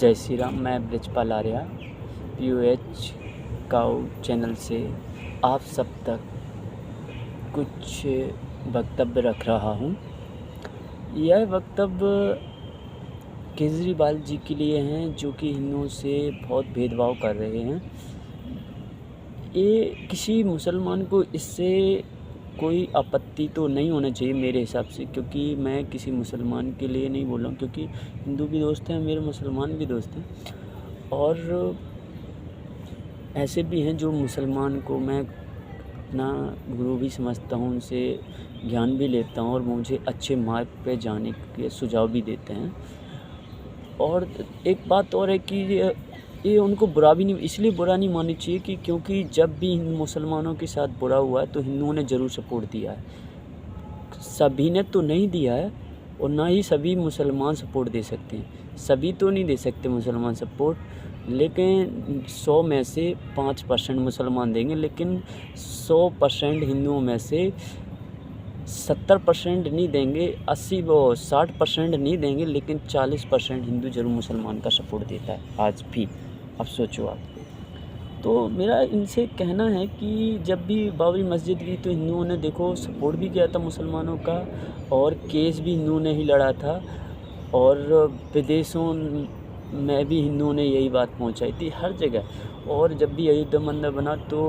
जय श्री राम। मैं ब्रिजपाल आर्या POH काऊ channel से आप सब तक कुछ वक्तव्य रख रहा हूँ। यह वक्तव्य केजरीवाल जी के लिए हैं, जो कि हिंदुओं से बहुत भेदभाव कर रहे हैं। ये किसी मुसलमान को इससे कोई आपत्ति तो नहीं होना चाहिए मेरे हिसाब से, क्योंकि मैं किसी मुसलमान के लिए नहीं बोल रहा हूँ, क्योंकि हिंदू भी दोस्त हैं मेरे, मुसलमान भी दोस्त हैं। और ऐसे भी हैं जो मुसलमान को मैं अपना गुरु भी समझता हूँ, उनसे ज्ञान भी लेता हूँ और मुझे अच्छे मार्ग पे जाने के सुझाव भी देते हैं। और एक बात और है कि ये उनको बुरा भी नहीं, इसलिए बुरा नहीं माननी चाहिए कि क्योंकि जब भी मुसलमानों के साथ बुरा हुआ है तो हिंदुओं ने ज़रूर सपोर्ट दिया है। सभी ने तो नहीं दिया है और ना ही सभी मुसलमान सपोर्ट दे सकते हैं। सभी तो नहीं दे सकते मुसलमान सपोर्ट, लेकिन 100 में से 5% मुसलमान देंगे, लेकिन 100% हिंदुओं में से 70% नहीं देंगे, 60% नहीं देंगे, लेकिन 40% हिंदू जरूर मुसलमान का सपोर्ट देता है आज भी। अब सोचो आप। तो मेरा इनसे कहना है कि जब भी बाबरी मस्जिद की तो हिंदुओं ने देखो सपोर्ट भी किया था मुसलमानों का, और केस भी हिंदुओं ने ही लड़ा था, और विदेशों में भी हिंदुओं ने यही बात पहुंचाई थी हर जगह। और जब भी अयोध्या मंदिर बना तो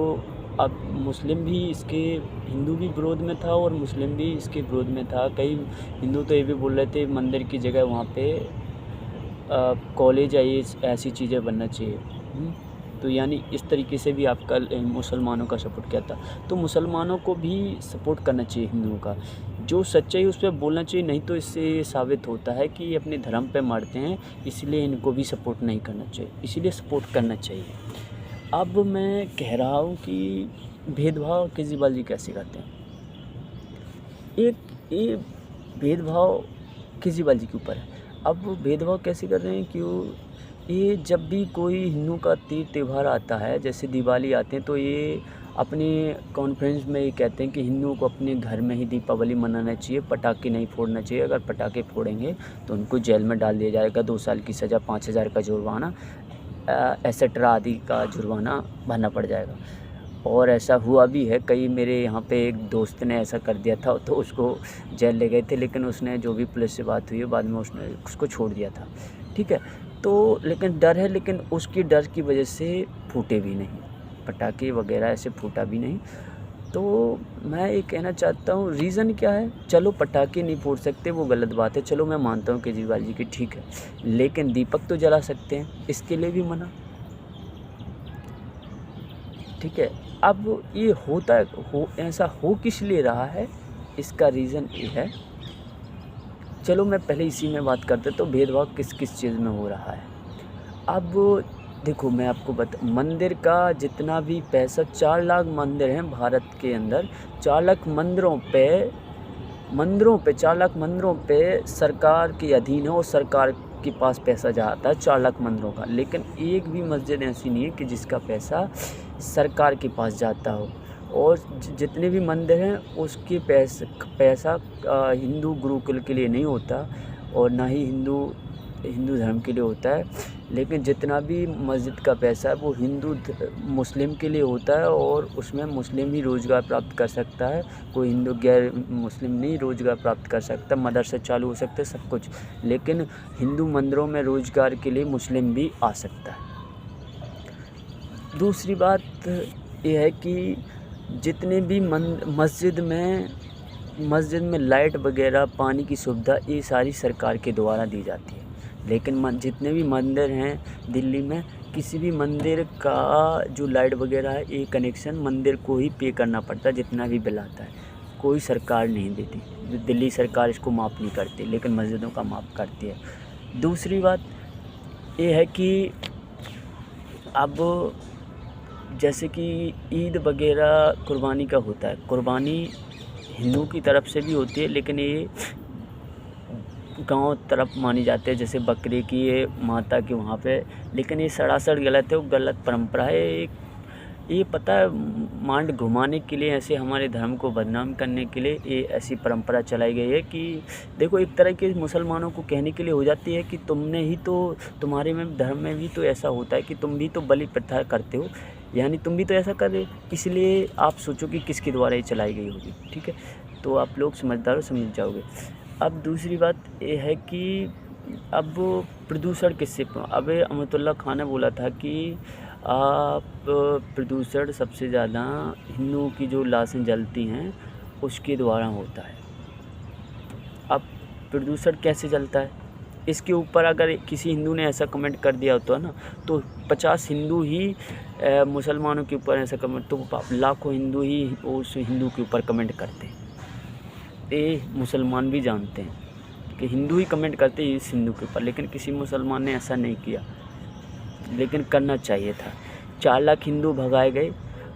अब मुस्लिम भी इसके, हिंदू भी विरोध में था और मुस्लिम भी इसके विरोध में था। कई हिंदू तो ये भी बोल रहे थे मंदिर की जगह वहाँ पे कॉलेज या ये ऐसी चीज़ें बनना चाहिए। तो यानी इस तरीके से भी आपका मुसलमानों का सपोर्ट किया था। तो मुसलमानों को भी सपोर्ट करना चाहिए हिंदुओं का, जो सच्चाई उस पर बोलना चाहिए। नहीं तो इससे साबित होता है कि ये अपने धर्म पे मारते हैं, इसलिए इनको भी सपोर्ट नहीं करना चाहिए, इसीलिए सपोर्ट करना चाहिए। अब मैं कह रहा हूँ कि भेदभाव केजरीवाल जी कैसे करते हैं। ये भेदभाव केजरीवाल जी के ऊपर है। अब वो भेदभाव कैसे कर रहे हैं कि ये जब भी कोई हिंदू का त्यौहार आता है, जैसे दिवाली आते हैं, तो ये अपने कॉन्फ्रेंस में ये कहते हैं कि हिंदुओं को अपने घर में ही दीपावली मनाना चाहिए, पटाखे नहीं फोड़ना चाहिए। अगर पटाखे फोड़ेंगे तो उनको जेल में डाल दिया जाएगा, 2 साल की सज़ा, 5,000 का जुर्माना, एसेट्रा आदि का जुर्माना भरना पड़ जाएगा। और ऐसा हुआ भी है। कई मेरे यहाँ पे एक दोस्त ने ऐसा कर दिया था, तो उसको जेल ले गए थे, लेकिन उसने जो भी पुलिस से बात हुई है बाद में उसने उसको छोड़ दिया था। ठीक है, तो लेकिन डर है, लेकिन उसकी डर की वजह से फूटे भी नहीं पटाखे वगैरह, ऐसे फूटा भी नहीं। तो मैं ये कहना चाहता हूँ रीज़न क्या है। चलो पटाखे नहीं फोड़ सकते वो गलत बात है, चलो मैं मानता हूँ केजरीवाल जी की, ठीक है, लेकिन दीपक तो जला सकते हैं, इसके लिए भी मना। ठीक है, अब ये होता है ऐसा हो किस लिए रहा है, इसका रीज़न ये है। चलो मैं पहले इसी में बात करते तो भेदभाव किस किस चीज़ में हो रहा है। अब देखो मैं आपको मंदिर का जितना भी पैसा, 4 लाख मंदिर हैं भारत के अंदर, 4 लाख मंदिरों पे 4 लाख मंदिरों पे सरकार के अधीन है और सरकार के पास पैसा जाता है 4 लाख मंदिरों का, लेकिन एक भी मस्जिद ऐसी नहीं है कि जिसका पैसा सरकार के पास जाता हो। और जितने भी मंदिर हैं उसके पैसा हिंदू गुरुकुल के लिए नहीं होता और ना ही हिंदू धर्म के लिए होता है, लेकिन जितना भी मस्जिद का पैसा है वो मुस्लिम के लिए होता है, और उसमें मुस्लिम ही रोज़गार प्राप्त कर सकता है, कोई हिंदू गैर मुस्लिम नहीं रोज़गार प्राप्त कर सकता। मदरसे चालू हो सकते सब कुछ, लेकिन हिंदू मंदिरों में रोज़गार के लिए मुस्लिम भी आ सकता है। दूसरी बात यह है कि जितने भी मस्जिद में लाइट वगैरह, पानी की सुविधा, ये सारी सरकार के द्वारा दी जाती है, लेकिन जितने भी मंदिर हैं दिल्ली में, किसी भी मंदिर का जो लाइट वगैरह है, ये कनेक्शन मंदिर को ही पे करना पड़ता है, जितना भी बिल आता है, कोई सरकार नहीं देती। दिल्ली सरकार इसको माफ़ नहीं करती, लेकिन मस्जिदों का माफ़ करती है। दूसरी बात ये है कि अब जैसे कि ईद वगैरह कुर्बानी का होता है, कुर्बानी हिंदू की तरफ से भी होती है, लेकिन ये गांव तरफ मानी जाती है, जैसे बकरे की, ये माता की वहाँ पे, लेकिन ये सरासर गलत है, वो गलत परंपरा है। ये पता है मांड घुमाने के लिए, ऐसे हमारे धर्म को बदनाम करने के लिए ये ऐसी परंपरा चलाई गई है कि देखो एक तरह के मुसलमानों को कहने के लिए हो जाती है कि तुमने ही तो, तुम्हारे में धर्म में भी तो ऐसा होता है कि तुम भी तो बलि प्रथा करते हो, यानी तुम भी तो ऐसा कर रहे हो, इसलिए आप सोचो कि किसके द्वारा ये चलाई गई होगी। ठीक है, तो आप लोग समझदार हो, समझ जाओगे। अब दूसरी बात ये है कि अब प्रदूषण किससे, अब अमतुल्ला खान ने बोला था कि आप प्रदूषण सबसे ज़्यादा हिंदुओं की जो लाशें जलती हैं उसके द्वारा होता है। अब प्रदूषण कैसे जलता है, इसके ऊपर अगर किसी हिंदू ने ऐसा कमेंट कर दिया होता है ना, तो 50 हिंदू ही मुसलमानों के ऊपर ऐसा कमेंट, तो लाखों हिंदू ही उस हिंदू के ऊपर कमेंट करते हैं। ये मुसलमान भी जानते हैं कि हिंदू ही कमेंट करते हैं इस हिंदू के ऊपर, लेकिन किसी मुसलमान ने ऐसा नहीं किया, लेकिन करना चाहिए था। 4 लाख हिंदू भगाए गए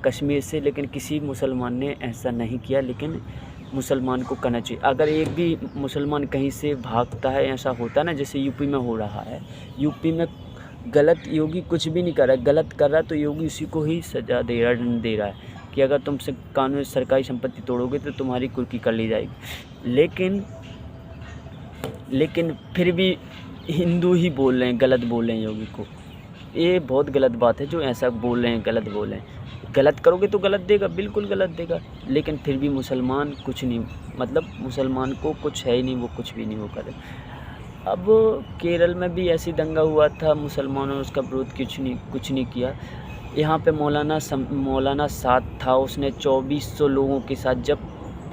कश्मीर से, लेकिन किसी मुसलमान ने ऐसा नहीं किया, लेकिन मुसलमान को करना चाहिए। अगर एक भी मुसलमान कहीं से भागता है, ऐसा होता है ना जैसे यूपी में हो रहा है, यूपी में गलत, योगी कुछ भी नहीं कर रहा है, गलत कर रहा है तो योगी उसी को ही सज़ा दे रहा है, दंड दे रहा है कि अगर तुमसे कानून सरकारी संपत्ति तोड़ोगे तो तुम्हारी कुर्की कर ली जाएगी। लेकिन फिर भी हिंदू ही बोल रहे हैं, गलत बोल रहे हैं योगी को। ये बहुत गलत बात है जो ऐसा बोल रहे हैं, गलत बोल रहे हैं। गलत करोगे तो गलत देगा, बिल्कुल गलत देगा, लेकिन फिर भी मुसलमान कुछ नहीं, मतलब मुसलमान को कुछ है ही नहीं, वो कुछ भी नहीं वो करे। अब केरल में भी ऐसी दंगा हुआ था, मुसलमानों ने उसका विरोध कुछ नहीं किया। यहाँ पे मौलाना साथ था, उसने 2400 लोगों के साथ, जब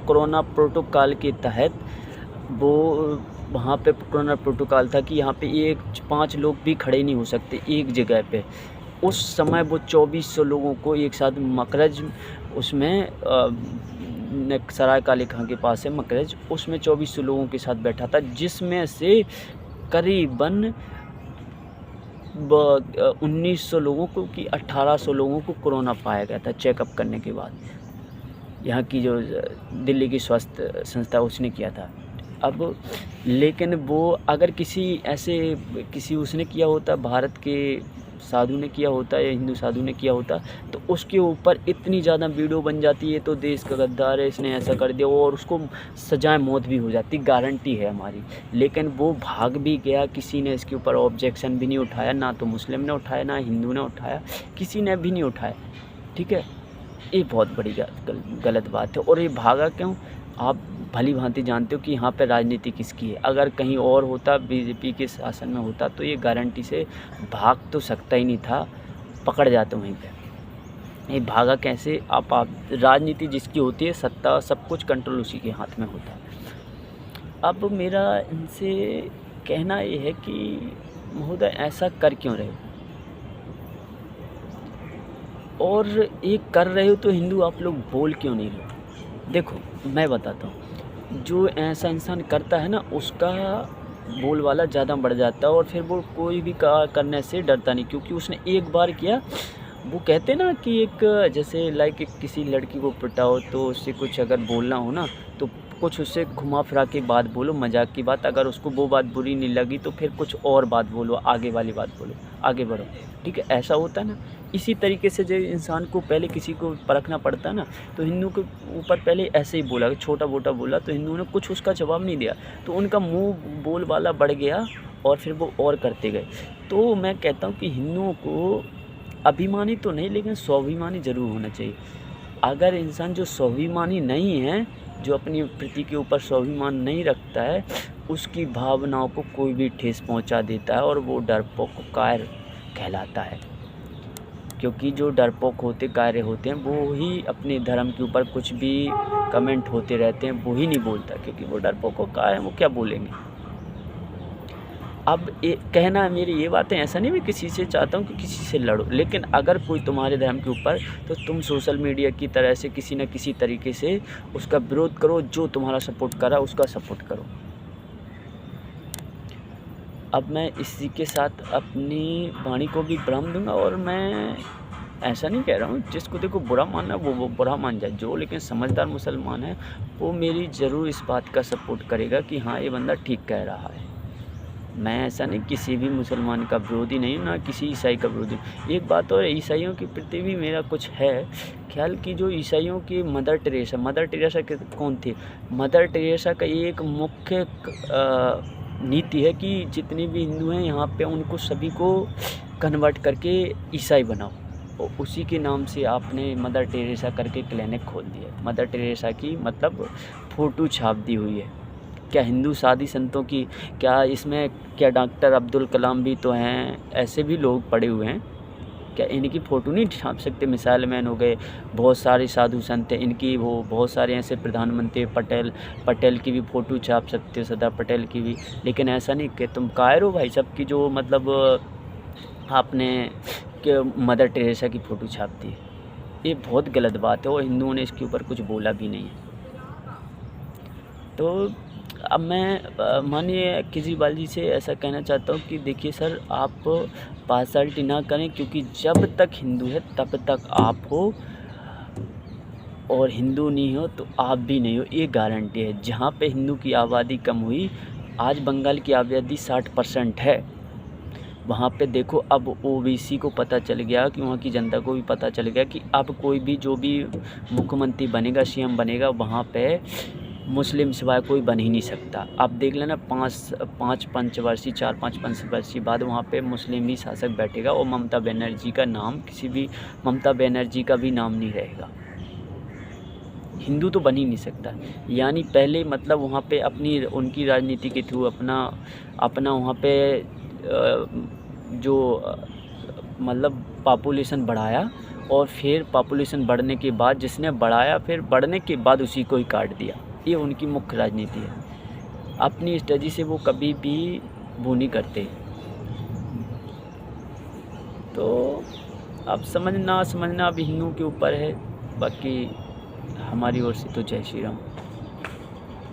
कोरोना प्रोटोकॉल के तहत वो वहाँ पे कोरोना प्रोटोकॉल था कि यहाँ पे 5 लोग भी खड़े नहीं हो सकते एक जगह पे। उस समय वो 2400 लोगों को एक साथ मकरज, उसमें सराय काले खां के पास है मकरज, उसमें 2400 लोगों के साथ बैठा था, जिसमें से करीबन 1900 लोगों को कि 1800 लोगों को कोरोना पाया गया था चेकअप करने के बाद। यहाँ की जो दिल्ली की स्वास्थ्य संस्था उसने किया था। अब लेकिन वो अगर किसी उसने किया होता, भारत के साधु ने किया होता या हिंदू साधु ने किया होता, तो उसके ऊपर इतनी ज़्यादा वीडियो बन जाती है, तो देश का गद्दार है, इसने ऐसा कर दिया, और उसको सजाए मौत भी हो जाती, गारंटी है हमारी। लेकिन वो भाग भी गया, किसी ने इसके ऊपर ऑब्जेक्शन भी नहीं उठाया, ना तो मुस्लिम ने उठाया, ना हिंदू ने उठाया, किसी ने भी नहीं उठाया। ठीक है, ये बहुत बड़ी गलत बात है। और ये भागा क्यों, आप भली भांति जानते हो कि यहाँ पे राजनीति किसकी है। अगर कहीं और होता, बीजेपी के शासन में होता, तो ये गारंटी से भाग तो सकता ही नहीं था, पकड़ जाते वहीं पे। ये भागा कैसे, आप राजनीति जिसकी होती है, सत्ता सब कुछ कंट्रोल उसी के हाथ में होता है। अब मेरा इनसे कहना ये है कि महोदय ऐसा कर क्यों रहे हो, और ये कर रहे हो तो हिंदू आप लोग बोल क्यों नहीं रहे। देखो मैं बताता हूँ, जो ऐसा इंसान करता है ना, उसका बोलबाला ज़्यादा बढ़ जाता है, और फिर वो कोई भी करने से डरता नहीं, क्योंकि उसने एक बार किया। वो कहते ना कि एक जैसे किसी लड़की को पिटाओ तो उससे कुछ अगर बोलना हो ना, तो कुछ उससे घुमा फिरा के बात बोलो, मजाक की बात। अगर उसको वो बात बुरी नहीं लगी तो फिर कुछ और बात बोलो, आगे वाली बात बोलो, आगे बढ़ो। ठीक है, ऐसा होता है ना। इसी तरीके से जो इंसान को पहले किसी को परखना पड़ता है ना, तो हिंदू के ऊपर पहले ऐसे ही बोला, छोटा मोटा बोला, तो हिंदू ने कुछ उसका जवाब नहीं दिया, तो उनका मुंह बोल वाला बढ़ गया, और फिर वो और करते गए। तो मैं कहता हूँ कि हिंदुओं को अभिमानी तो नहीं, लेकिन स्वाभिमानी ज़रूर होना चाहिए। अगर इंसान जो स्वाभिमानी नहीं है, जो अपनी प्रति के ऊपर स्वाभिमान नहीं रखता है, उसकी भावनाओं को कोई भी ठेस पहुंचा देता है, और वो डरपोक कायर कहलाता है। क्योंकि जो डरपोक होते, कायर होते हैं, वो ही अपने धर्म के ऊपर कुछ भी कमेंट होते रहते हैं, वो ही नहीं बोलता, क्योंकि वो डरपोक और कायर हैं, वो क्या बोलेंगे। अब कहना है मेरी ये बातें, ऐसा नहीं मैं किसी से चाहता हूँ कि किसी से लड़ो, लेकिन अगर कोई तुम्हारे धर्म के ऊपर, तो तुम सोशल मीडिया की तरह से किसी न किसी तरीके से उसका विरोध करो, जो तुम्हारा सपोर्ट कर रहा है उसका सपोर्ट करो। अब मैं इसी के साथ अपनी वाणी को भी विराम दूंगा, और मैं ऐसा नहीं कह रहा हूँ, जिसको देखो बुरा मानना वो बुरा मान जाए, जो लेकिन समझदार मुसलमान है वो मेरी ज़रूर इस बात का सपोर्ट करेगा कि हाँ ये बंदा ठीक कह रहा है। मैं ऐसा नहीं किसी भी मुसलमान का विरोधी नहीं हूँ, ना किसी ईसाई का विरोधी हूँ। एक बात और ईसाइयों के प्रति भी मेरा कुछ है ख्याल कि जो ईसाइयों की मदर टेरेसा कौन थी? मदर टेरेसा का एक मुख्य नीति है कि जितने भी हिंदू हैं यहाँ पे उनको सभी को कन्वर्ट करके ईसाई बनाओ, और उसी के नाम से आपने मदर टेरेसा करके क्लिनिक खोल दिया। मदर टेरेसा की मतलब फ़ोटो छाप दी हुई है। क्या हिंदू साधी संतों की, क्या इसमें क्या डॉक्टर अब्दुल कलाम भी तो हैं, ऐसे भी लोग पड़े हुए हैं, क्या इनकी फ़ोटो नहीं छाप सकते? मिसाइल मैन हो गए, बहुत सारे साधु संत हैं, इनकी वो बहुत सारे ऐसे प्रधानमंत्री पटेल की भी फ़ोटो छाप सकते हो, सरदार पटेल की भी। लेकिन ऐसा नहीं कि तुम कायर हो भाई साहब की जो मतलब आपने कि मदर टेरेसा की फ़ोटो छाप दी। ये बहुत गलत बात है और हिंदुओं ने इसके ऊपर कुछ बोला भी नहीं है। तो अब मैं मानिए केजरीवाल जी से ऐसा कहना चाहता हूँ कि देखिए सर, आप पार्शलिटी ना करें, क्योंकि जब तक हिंदू है तब तक आप हो, और हिंदू नहीं हो तो आप भी नहीं हो, ये गारंटी है। जहाँ पे हिंदू की आबादी कम हुई, आज बंगाल की आबादी 60% है, वहाँ पे देखो अब ओबीसी को पता चल गया कि वहाँ की जनता को भी पता चल गया कि अब कोई भी जो भी मुख्यमंत्री बनेगा, सीएम बनेगा, वहाँ पे मुस्लिम सिवाय कोई बन ही नहीं सकता। आप देख लेना 4-5 पंचवर्षीय बाद वहाँ पे मुस्लिम ही शासक बैठेगा, और ममता बनर्जी का भी नाम नहीं रहेगा। हिंदू तो बन ही नहीं सकता। यानी पहले मतलब वहाँ पे अपनी उनकी राजनीति के थ्रू अपना वहाँ पे जो मतलब पॉपुलेशन बढ़ाया, और फिर पॉपुलेशन बढ़ने के बाद जिसने बढ़ाया, फिर बढ़ने के बाद उसी को ही काट दिया। ये उनकी मुख्य राजनीति है। अपनी स्ट्रेटजी से वो कभी भी वो नहीं करते। तो अब समझना अब हिंदुओं के ऊपर है। बाकी हमारी ओर से तो जय श्री राम।